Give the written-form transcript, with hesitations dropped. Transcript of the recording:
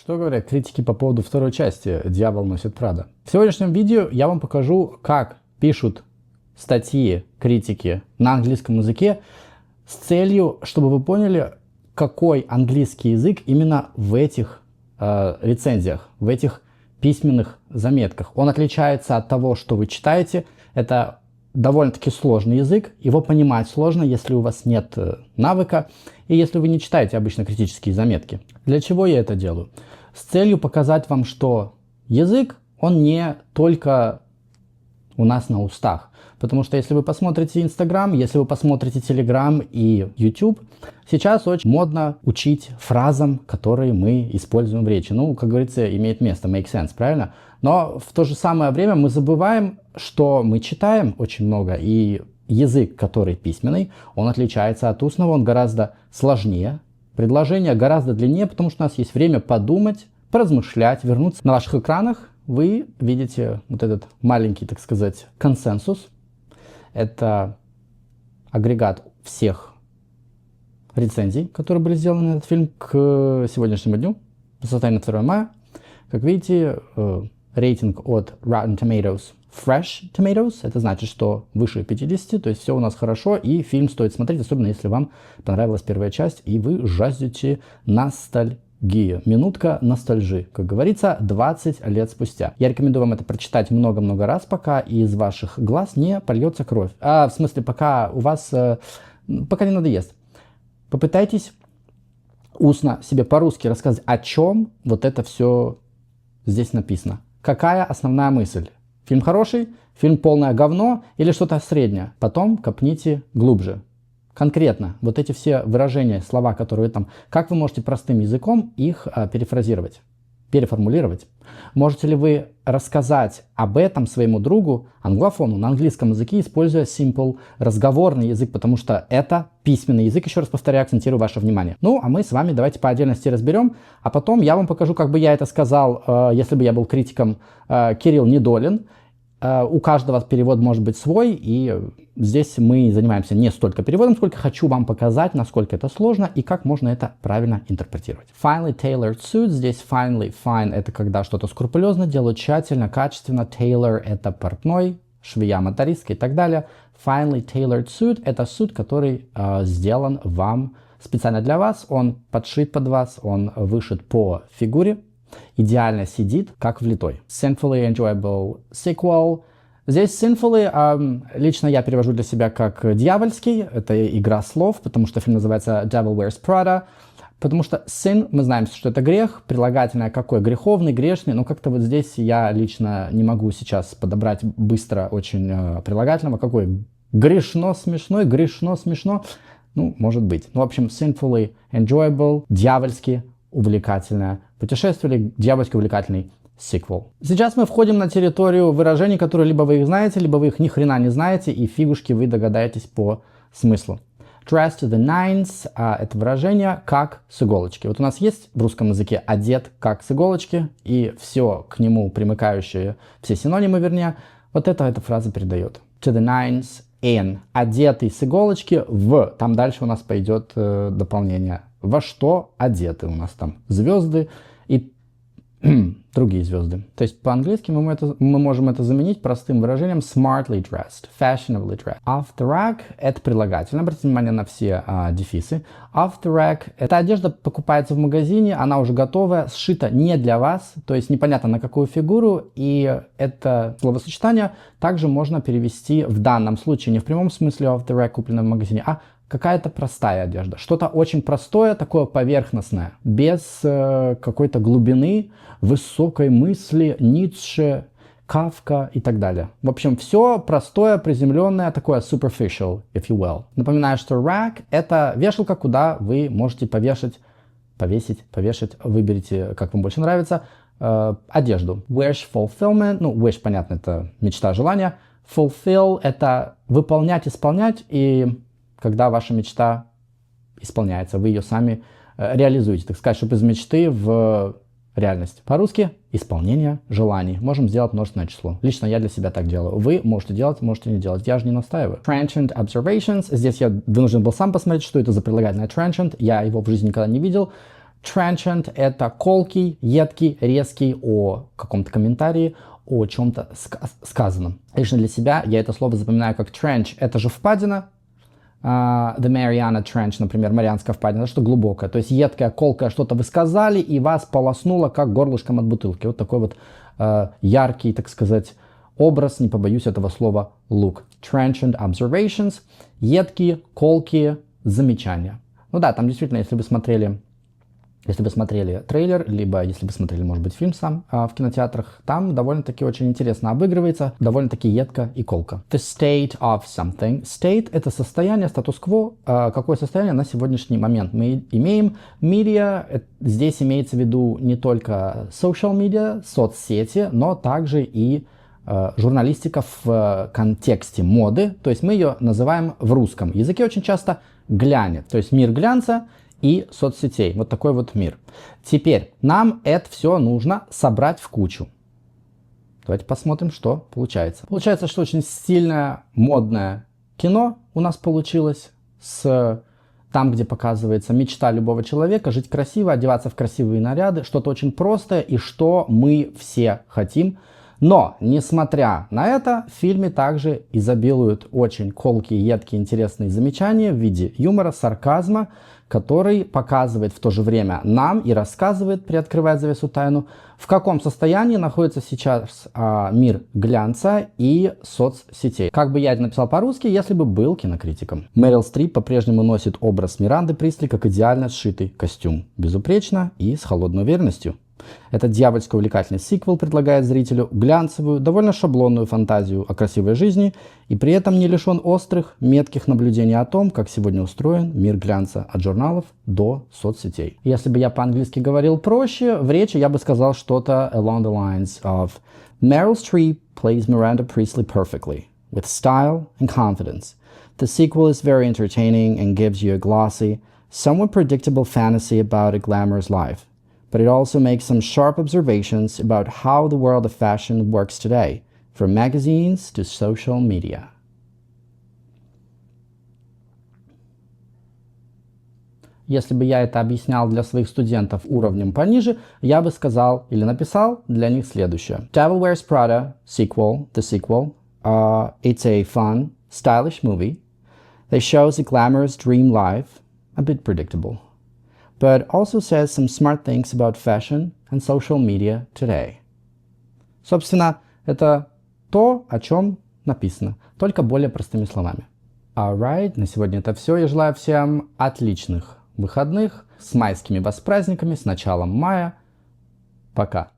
Что говорят критики по поводу второй части «Дьявол носит Прада»? В сегодняшнем видео я вам покажу, как пишут статьи критики на английском языке с целью, чтобы вы поняли, какой английский язык именно в этих рецензиях, в этих письменных заметках. Он отличается от того, что вы читаете. Это довольно-таки сложный язык, его понимать сложно, если у вас нет навыка и если вы не читаете обычно критические заметки. Для чего я это делаю? С целью показать вам, что язык, он не только у нас на устах. Потому что если вы посмотрите Instagram, если вы посмотрите Telegram и YouTube, сейчас очень модно учить фразам, которые мы используем в речи. Ну, как говорится, имеет место, make sense, правильно? Но в то же самое время мы забываем, что мы читаем очень много, и язык, который письменный, он отличается от устного, он гораздо сложнее, предложения гораздо длиннее, потому что у нас есть время подумать, поразмышлять, вернуться. На ваших экранах вы видите вот этот маленький, так сказать, консенсус. Это агрегат всех рецензий, которые были сделаны на этот фильм к сегодняшнему дню, по состоянию на 2 мая. Как видите, рейтинг от Rotten Tomatoes Fresh Tomatoes, это значит, что выше 50, то есть все у нас хорошо, и фильм стоит смотреть, особенно если вам понравилась первая часть, и вы жаждете ностальгии. Минутка ностальжи, как говорится, 20 лет спустя. Я рекомендую вам это прочитать много-много раз, пока из ваших глаз не польется кровь. В смысле, пока у вас, пока не надоест. Попытайтесь устно себе по-русски рассказать, о чем вот это все здесь написано. Какая основная мысль? Фильм хороший, фильм полное говно или что-то среднее. Потом копните глубже. Конкретно вот эти все выражения, слова, которые там, как вы можете простым языком их перефразировать, переформулировать? Можете ли вы рассказать об этом своему другу, англофону, на английском языке, используя simple разговорный язык, потому что это письменный язык, еще раз повторяю, акцентирую ваше внимание. Ну, а мы с вами давайте по отдельности разберем, а потом я вам покажу, как бы я это сказал, если бы я был критиком Кирилл Недолин. У каждого перевод может быть свой, и здесь мы занимаемся не столько переводом, сколько хочу вам показать, насколько это сложно и как можно это правильно интерпретировать. Finely tailored suit, здесь finely, fine это когда что-то скрупулезно делают, тщательно, качественно, tailor это портной, швея, мотористка и так далее. Finely tailored suit это suit, который сделан вам специально для вас, он подшит под вас, он вышит по фигуре. Идеально сидит, как влитой. Sinfully enjoyable sequel. Здесь sinfully лично я перевожу для себя как дьявольский. Это игра слов, потому что фильм называется Devil Wears Prada. Потому что sin, мы знаем, что это грех. Прилагательное какой? Греховный, грешный. Но как-то вот здесь я лично не могу сейчас подобрать быстро очень прилагательного. Какой? Грешно смешной, грешно смешно. Ну, может быть. Ну, в общем, sinfully enjoyable, дьявольский, увлекательное путешествие или дьявольски увлекательный сиквел. Сейчас мы входим на территорию выражений, которые либо вы их знаете, либо вы их ни хрена не знаете, и фигушки вы догадаетесь по смыслу. Dressed to the nines это выражение как с иголочки. Вот у нас есть в русском языке одет как с иголочки, и все к нему примыкающие, все синонимы вернее, вот эта фраза передает. To the nines in. Одетый с иголочки в. Там дальше у нас пойдет дополнение. Во что одеты у нас там звезды и другие звезды. То есть по-английски мы можем это заменить простым выражением smartly dressed, fashionably dressed. Off the rack это прилагательное. Обратите внимание на все дефисы. Off the rack эта одежда покупается в магазине, она уже готовая, сшита не для вас, то есть непонятно на какую фигуру, и это словосочетание также можно перевести в данном случае не в прямом смысле off the rack, купленное в магазине, а какая-то простая одежда. Что-то очень простое, такое поверхностное, без какой-то глубины, высокой мысли, Ницше, Кафка и так далее. В общем, все простое, приземленное, такое superficial, if you will. Напоминаю, что rack — это вешалка, куда вы можете повесить, выберите, как вам больше нравится, одежду. Wish fulfillment, ну, wish, понятно, это мечта, желание. Fulfill — это выполнять, исполнять, и когда ваша мечта исполняется, вы ее сами реализуете, так сказать, чтобы из мечты в реальность. По-русски исполнение желаний. Можем сделать множественное число. Лично я для себя так делаю. Вы можете делать, можете не делать. Я же не настаиваю. Transient observations. Здесь я вынужден был сам посмотреть, что это за прилагательное transient. Я его в жизни никогда не видел. Trenchant — это колкий, едкий, резкий о каком-то комментарии, о чем-то сказанном. Лично для себя я это слово запоминаю как trench. Это же впадина. The Mariana Trench, например, Марианская впадина, что глубокая. То есть едкая, колкая, что-то вы сказали, и вас полоснуло как горлышком от бутылки. Вот такой вот яркий, так сказать, образ, не побоюсь этого слова, look. Trenchant observations, едкие, колкие замечания. Ну да, там действительно, если вы смотрели трейлер, либо если вы смотрели, может быть, фильм сам в кинотеатрах, там довольно-таки очень интересно обыгрывается, довольно-таки едко и колко. The state of something. State — это состояние, статус-кво. Какое состояние на сегодняшний момент мы имеем? Media, здесь имеется в виду не только social media, соцсети, но также и журналистика в контексте моды. То есть мы ее называем в русском языке очень часто глянец. То есть мир глянца и соцсетей. Вот такой вот мир. Теперь нам это все нужно собрать в кучу. Давайте посмотрим, что получается. Получается, что очень стильное, модное кино у нас получилось. Там, где показывается мечта любого человека, жить красиво, одеваться в красивые наряды. Что-то очень простое и что мы все хотим. Но, несмотря на это, в фильме также изобилуют очень колкие, едкие, интересные замечания в виде юмора, сарказма, который показывает в то же время нам и рассказывает, приоткрывает завесу тайну, в каком состоянии находится сейчас мир глянца и соцсетей. Как бы я это написал по-русски, если бы был кинокритиком. Мэрил Стрип по-прежнему носит образ Миранды Присли как идеально сшитый костюм. Безупречно и с холодной уверенностью. Этот дьявольски увлекательный сиквел предлагает зрителю глянцевую, довольно шаблонную фантазию о красивой жизни и при этом не лишен острых, метких наблюдений о том, как сегодня устроен мир глянца от журналов до соцсетей. Если бы я по-английски говорил проще, в речи я бы сказал что-то along the lines of Meryl Streep plays Miranda Priestly perfectly, with style and confidence. The sequel is very entertaining and gives you a glossy, somewhat predictable fantasy about a glamorous life. But it also makes some sharp observations about how the world of fashion works today, from magazines to social media. Если бы я это объяснял для своих студентов уровнем пониже, я бы сказал или написал для них следующее. Devil Wears Prada, sequel, the sequel. It's a fun, stylish movie that shows a glamorous dream life, a bit predictable, but also says some smart things about fashion and social media today. Собственно, это то, о чем написано, только более простыми словами. Alright, на сегодня это все. Я желаю всем отличных выходных с майскими вас праздниками, с началом мая. Пока.